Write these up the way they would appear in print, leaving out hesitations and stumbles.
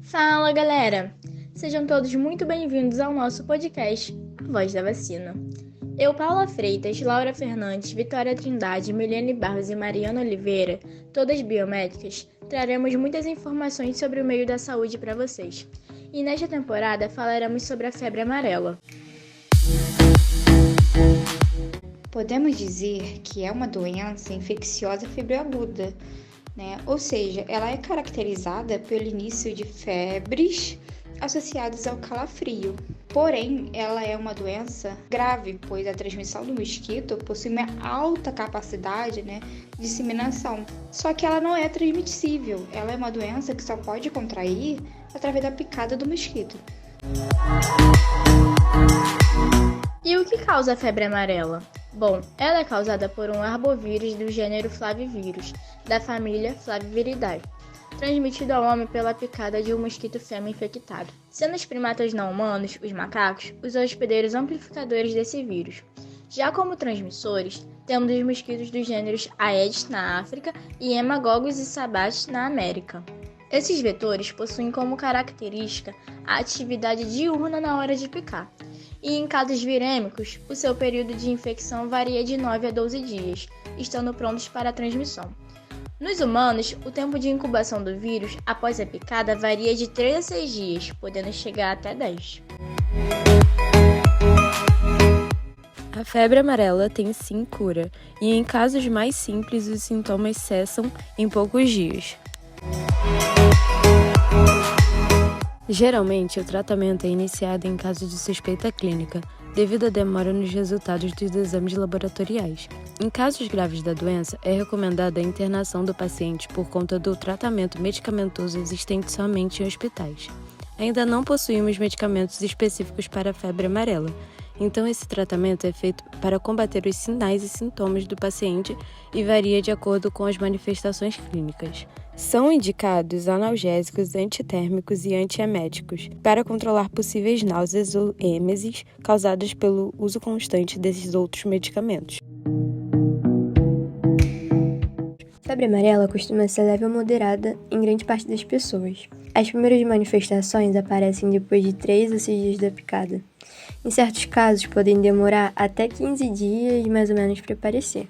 Fala, galera! Sejam todos muito bem-vindos ao nosso podcast A Voz da Vacina. Eu, Paula Freitas, Laura Fernandes, Vitória Trindade, Milene Barros e Mariana Oliveira, todas biomédicas, traremos muitas informações sobre o meio da saúde para vocês. E nesta temporada falaremos sobre a febre amarela. Podemos dizer que é uma doença infecciosa febreaguda, né? Ou seja, ela é caracterizada pelo início de febres associadas ao calafrio. Porém, ela é uma doença grave, pois a transmissão do mosquito possui uma alta capacidade, de disseminação. Só que ela não é transmissível. Ela é uma doença que só pode contrair através da picada do mosquito. E o que causa a febre amarela? Bom, ela é causada por um arbovírus do gênero Flavivirus, da família Flaviviridae, transmitido ao homem pela picada de um mosquito fêmea infectado, sendo os primatas não humanos, os macacos, os hospedeiros amplificadores desse vírus. Já como transmissores, temos os mosquitos dos gêneros Aedes na África e Hemagogos e Sabates na América. Esses vetores possuem como característica a atividade diurna na hora de picar. E em casos virêmicos, o seu período de infecção varia de 9 a 12 dias, estando prontos para a transmissão. Nos humanos, o tempo de incubação do vírus após a picada varia de 3 a 6 dias, podendo chegar até 10. A febre amarela tem sim cura, e em casos mais simples os sintomas cessam em poucos dias. Geralmente, o tratamento é iniciado em caso de suspeita clínica, devido à demora nos resultados dos exames laboratoriais. Em casos graves da doença, é recomendada a internação do paciente por conta do tratamento medicamentoso existente somente em hospitais. Ainda não possuímos medicamentos específicos para a febre amarela, então esse tratamento é feito para combater os sinais e sintomas do paciente e varia de acordo com as manifestações clínicas. São indicados analgésicos, antitérmicos e antieméticos para controlar possíveis náuseas ou êmeses causadas pelo uso constante desses outros medicamentos. A febre amarela costuma ser leve ou moderada em grande parte das pessoas. As primeiras manifestações aparecem depois de 3 a 6 dias da picada. Em certos casos, podem demorar até 15 dias mais ou menos para aparecer.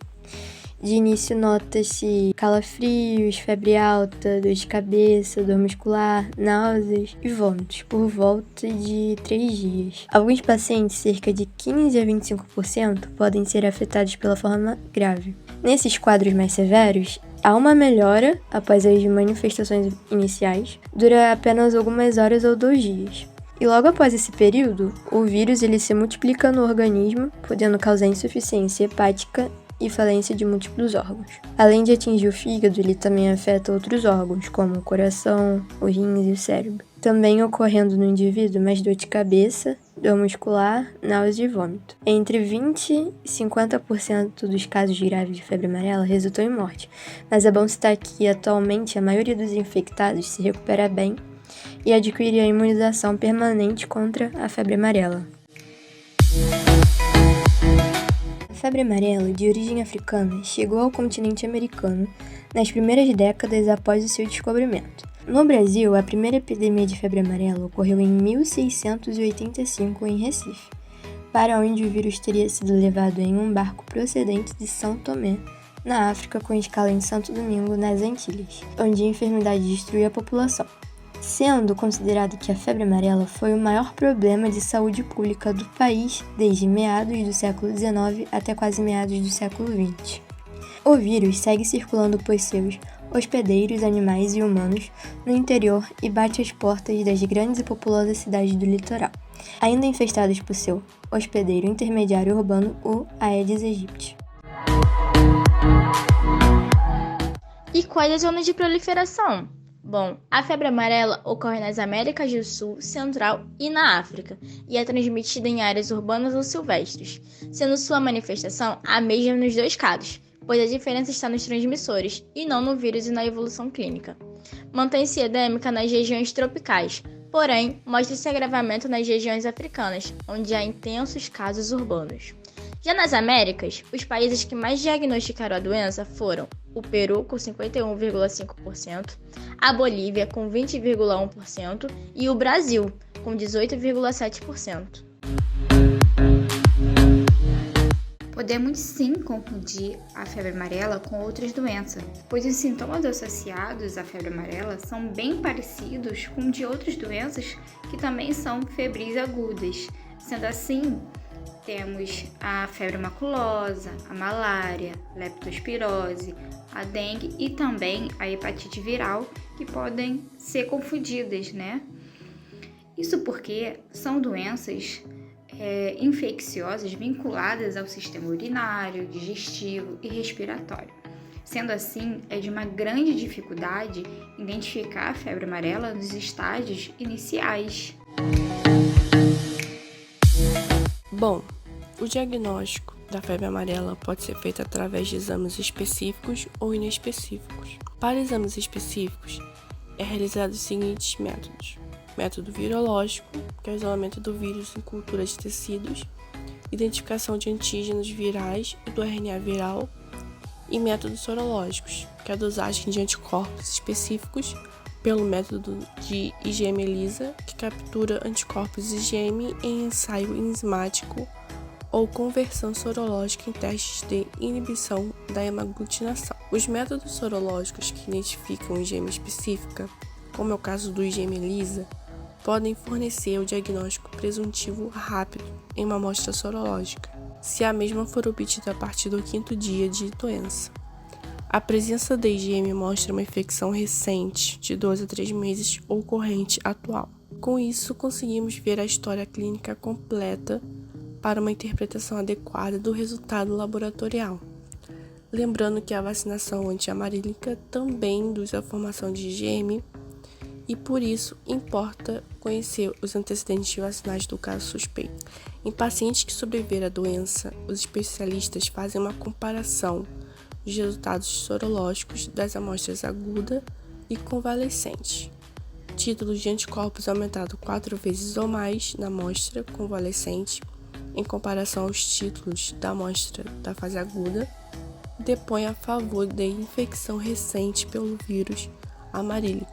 De início, nota-se calafrios, febre alta, dor de cabeça, dor muscular, náuseas e vômitos por volta de 3 dias. Alguns pacientes, cerca de 15 a 25%, podem ser afetados pela forma grave. Nesses quadros mais severos, há uma melhora após as manifestações iniciais, dura apenas algumas horas ou 2 dias. E logo após esse período, o vírus se multiplica no organismo, podendo causar insuficiência hepática e falência de múltiplos órgãos. Além de atingir o fígado, ele também afeta outros órgãos, como o coração, os rins e o cérebro. Também ocorrendo no indivíduo mais dor de cabeça, dor muscular, náusea e vômito. Entre 20% e 50% dos casos graves de febre amarela resultam em morte, mas é bom citar que atualmente a maioria dos infectados se recupera bem e adquire a imunização permanente contra a febre amarela. A febre amarela, de origem africana, chegou ao continente americano nas primeiras décadas após o seu descobrimento. No Brasil, a primeira epidemia de febre amarela ocorreu em 1685 em Recife, para onde o vírus teria sido levado em um barco procedente de São Tomé, na África, com escala em Santo Domingo, nas Antilhas, onde a enfermidade destruiu a população, sendo considerado que a febre amarela foi o maior problema de saúde pública do país desde meados do século XIX até quase meados do século XX. O vírus segue circulando por seus hospedeiros, animais e humanos no interior e bate às portas das grandes e populosas cidades do litoral, ainda infestadas por seu hospedeiro intermediário urbano, o Aedes aegypti. E quais as zonas de proliferação? Bom, a febre amarela ocorre nas Américas do Sul, Central e na África, e é transmitida em áreas urbanas ou silvestres, sendo sua manifestação a mesma nos dois casos, pois a diferença está nos transmissores, e não no vírus e na evolução clínica. Mantém-se endêmica nas regiões tropicais, porém, mostra-se agravamento nas regiões africanas, onde há intensos casos urbanos. Já nas Américas, os países que mais diagnosticaram a doença foram o Peru, com 51,5%, a Bolívia, com 20,1% e o Brasil, com 18,7%. Podemos sim confundir a febre amarela com outras doenças, pois os sintomas associados à febre amarela são bem parecidos com de outras doenças que também são febris agudas. Sendo assim, temos a febre maculosa, a malária, leptospirose, a dengue e também a hepatite viral, que podem ser confundidas, né? Isso porque são doenças infecciosas vinculadas ao sistema urinário, digestivo e respiratório. Sendo assim, é de uma grande dificuldade identificar a febre amarela nos estágios iniciais. Bom, o diagnóstico da febre amarela pode ser feito através de exames específicos ou inespecíficos. Para exames específicos, é realizado os seguintes métodos: método virológico, que é o isolamento do vírus em cultura de tecidos, identificação de antígenos virais e do RNA viral, e métodos sorológicos, que é a dosagem de anticorpos específicos pelo método de IgM-ELISA, que captura anticorpos IgM em ensaio enzimático ou conversão sorológica em testes de inibição da hemaglutinação. Os métodos sorológicos que identificam IgM específica, como é o caso do IgM-ELISA, podem fornecer o diagnóstico presuntivo rápido em uma amostra sorológica, se a mesma for obtida a partir do 5º dia de doença. A presença da IgM mostra uma infecção recente, de 2 a 3 meses, ou corrente atual. Com isso, conseguimos ver a história clínica completa para uma interpretação adequada do resultado laboratorial. Lembrando que a vacinação anti-amarílica também induz a formação de IgM, e por isso importa conhecer os antecedentes vacinais do caso suspeito. Em pacientes que sobreviveram à doença, os especialistas fazem uma comparação dos resultados sorológicos das amostras aguda e convalescente. Títulos de anticorpos aumentados 4 vezes ou mais na amostra convalescente, em comparação aos títulos da amostra da fase aguda, depõe a favor da infecção recente pelo vírus amarílico.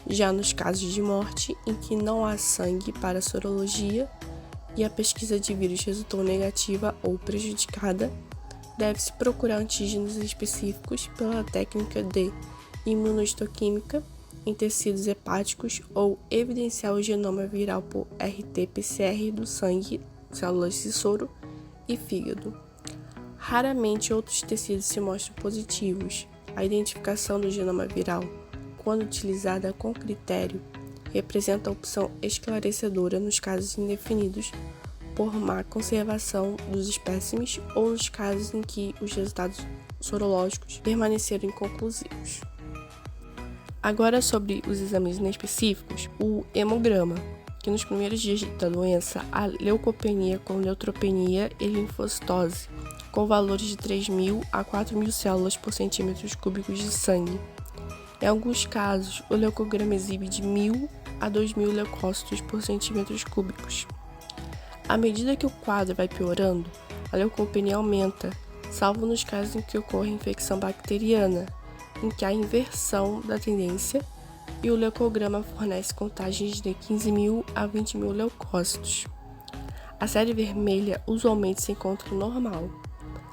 Já nos casos de morte, em que não há sangue para a sorologia e a pesquisa de vírus resultou negativa ou prejudicada, deve-se procurar antígenos específicos pela técnica de imunohistoquímica em tecidos hepáticos ou evidenciar o genoma viral por RT-PCR do sangue, células de soro e fígado. Raramente outros tecidos se mostram positivos. A identificação do genoma viral, quando utilizada com critério, representa a opção esclarecedora nos casos indefinidos por má conservação dos espécimes ou nos casos em que os resultados sorológicos permaneceram inconclusivos. Agora, sobre os exames inespecíficos, o hemograma, que nos primeiros dias da doença há leucopenia com neutropenia e linfocitose, com valores de 3.000 a 4.000 células por centímetros cúbicos de sangue. Em alguns casos, o leucograma exibe de 1.000 a 2.000 leucócitos por centímetros cúbicos. À medida que o quadro vai piorando, a leucopenia aumenta, salvo nos casos em que ocorre infecção bacteriana, em que há inversão da tendência, e o leucograma fornece contagens de 15.000 a 20.000 leucócitos. A série vermelha usualmente se encontra normal,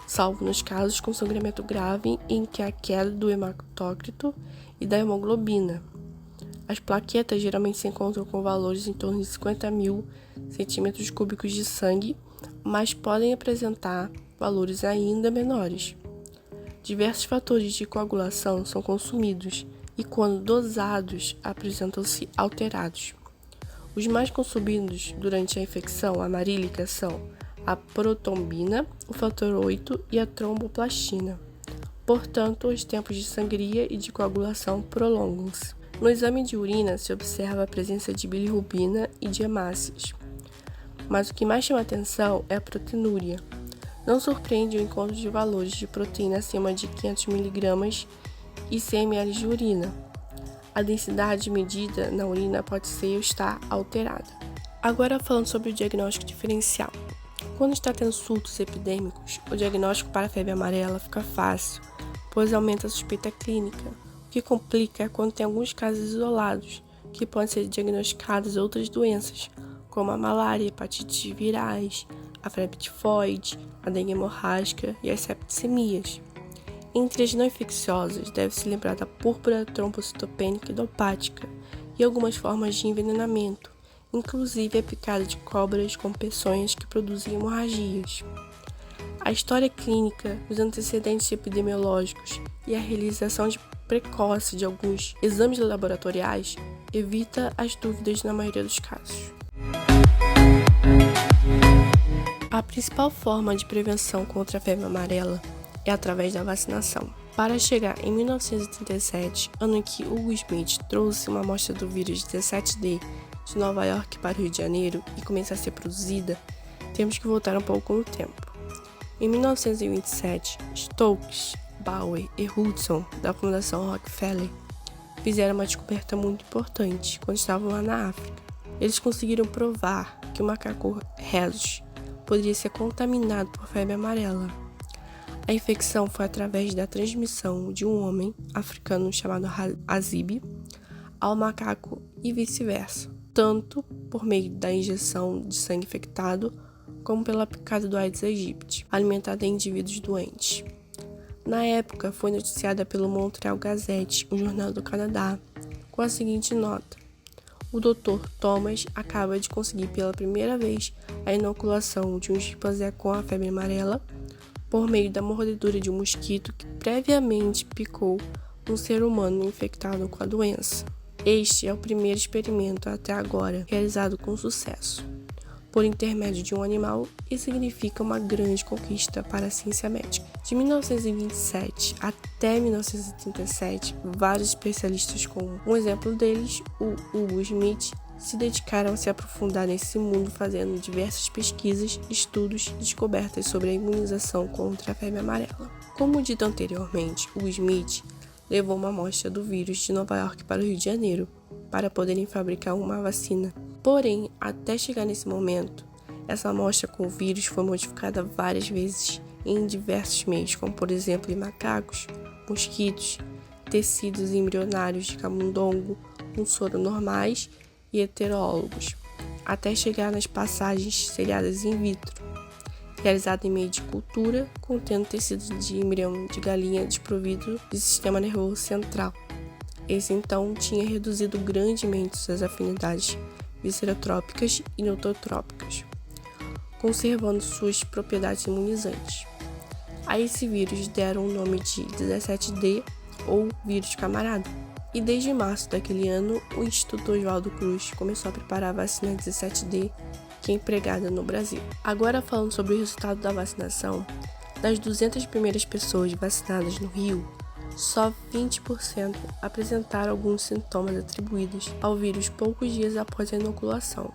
salvo nos casos com sangramento grave em que há queda do hematócrito e da hemoglobina. As plaquetas geralmente se encontram com valores em torno de 50.000 centímetros cúbicos de sangue, mas podem apresentar valores ainda menores. Diversos fatores de coagulação são consumidos e, quando dosados, apresentam-se alterados. Os mais consumidos durante a infecção amarílica são a protombina, o fator 8 e a tromboplastina. Portanto, os tempos de sangria e de coagulação prolongam-se. No exame de urina se observa a presença de bilirrubina e de hemácias. Mas o que mais chama atenção é a proteinúria. Não surpreende o encontro de valores de proteína acima de 500 mg e 100 ml de urina. A densidade medida na urina pode ser ou estar alterada. Agora falando sobre o diagnóstico diferencial. Quando está tendo surtos epidêmicos, o diagnóstico para a febre amarela fica fácil, pois aumenta a suspeita clínica. O que complica é quando tem alguns casos isolados, que podem ser diagnosticadas outras doenças, como a malária, hepatite virais, a febre tifoide, a dengue hemorrágica e as septicemias. Entre as não infecciosas, deve-se lembrar da púrpura trombocitopênica idiopática e algumas formas de envenenamento, inclusive a picada de cobras com peçonhas que produzem hemorragias. A história clínica, os antecedentes epidemiológicos e a realização precoce de alguns exames laboratoriais evita as dúvidas na maioria dos casos. A principal forma de prevenção contra a febre amarela é através da vacinação. Para chegar em 1937, ano em que Hugo Smith trouxe uma amostra do vírus 17D de Nova York para o Rio de Janeiro e começar a ser produzida, temos que voltar um pouco no tempo. Em 1927, Stokes, Bauer e Hudson, da Fundação Rockefeller, fizeram uma descoberta muito importante quando estavam lá na África. Eles conseguiram provar que o macaco rhesus poderia ser contaminado por febre amarela. A infecção foi através da transmissão de um homem africano chamado Azibe ao macaco e vice-versa, tanto por meio da injeção de sangue infectado como pela picada do Aedes aegypti, alimentada em indivíduos doentes. Na época, foi noticiada pelo Montreal Gazette, um jornal do Canadá, com a seguinte nota: o Dr. Thomas acaba de conseguir pela primeira vez a inoculação de um chimpanzé com a febre amarela por meio da mordedura de um mosquito que previamente picou um ser humano infectado com a doença. Este é o primeiro experimento até agora realizado com sucesso, por intermédio de um animal, e significa uma grande conquista para a ciência médica. De 1927 até 1937, vários especialistas, como um exemplo deles, o Hugo Smith, se dedicaram a se aprofundar nesse mundo, fazendo diversas pesquisas, estudos e descobertas sobre a imunização contra a febre amarela. Como dito anteriormente, o Smith levou uma amostra do vírus de Nova York para o Rio de Janeiro, para poderem fabricar uma vacina. Porém, até chegar nesse momento, essa amostra com o vírus foi modificada várias vezes em diversos meios, como por exemplo em macacos, mosquitos, tecidos embrionários de camundongo, com soro normais e heterólogos, até chegar nas passagens seriadas in vitro, realizada em meio de cultura, contendo tecido de embrião de galinha desprovido de sistema nervoso central. Esse então tinha reduzido grandemente suas afinidades viscerotrópicas e neutotrópicas, conservando suas propriedades imunizantes. A esse vírus deram o nome de 17D ou vírus camarada. E desde março daquele ano, o Instituto Oswaldo Cruz começou a preparar a vacina 17D, que é empregada no Brasil. Agora, falando sobre o resultado da vacinação, das 200 primeiras pessoas vacinadas no Rio, só 20% apresentaram alguns sintomas atribuídos ao vírus poucos dias após a inoculação.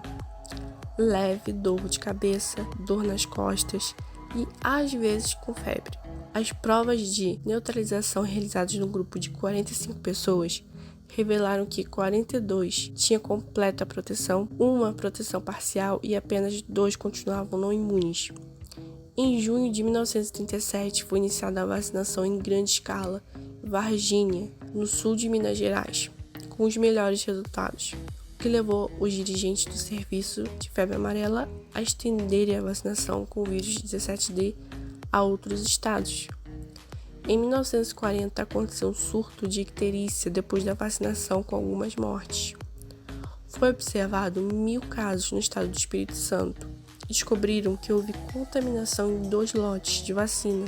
Leve dor de cabeça, dor nas costas e, às vezes, com febre. As provas de neutralização realizadas no grupo de 45 pessoas revelaram que 42 tinham completa proteção, uma proteção parcial e apenas 2 continuavam não imunes. Em junho de 1937 foi iniciada a vacinação em grande escala em Varginha, no sul de Minas Gerais, com os melhores resultados, o que levou os dirigentes do Serviço de Febre Amarela a estenderem a vacinação com o vírus 17D a outros estados. Em 1940 aconteceu um surto de icterícia depois da vacinação, com algumas mortes. Foi observado 1000 casos no estado do Espírito Santo e descobriram que houve contaminação em 2 lotes de vacina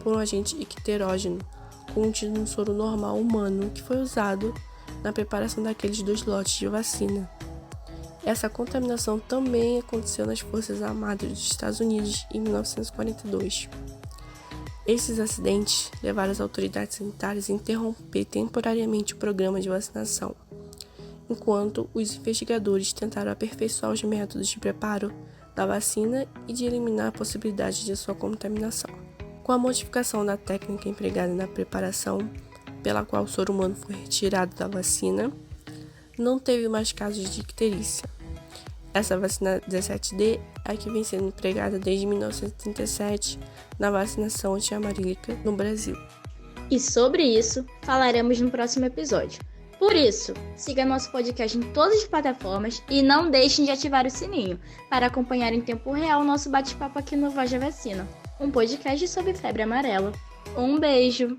por um agente icterógeno contido no soro normal humano que foi usado na preparação daqueles 2 lotes de vacina. Essa contaminação também aconteceu nas Forças Armadas dos Estados Unidos em 1942. Esses acidentes levaram as autoridades sanitárias a interromper temporariamente o programa de vacinação, enquanto os investigadores tentaram aperfeiçoar os métodos de preparo da vacina e de eliminar a possibilidade de sua contaminação. Com a modificação da técnica empregada na preparação, pela qual o soro humano foi retirado da vacina, não teve mais casos de icterícia. Essa vacina 17D é a que vem sendo empregada desde 1937 na vacinação anti-amarílica no Brasil. E sobre isso, falaremos no próximo episódio. Por isso, siga nosso podcast em todas as plataformas e não deixem de ativar o sininho para acompanhar em tempo real o nosso bate-papo aqui no Voz da Vacina, um podcast sobre febre amarela. Um beijo!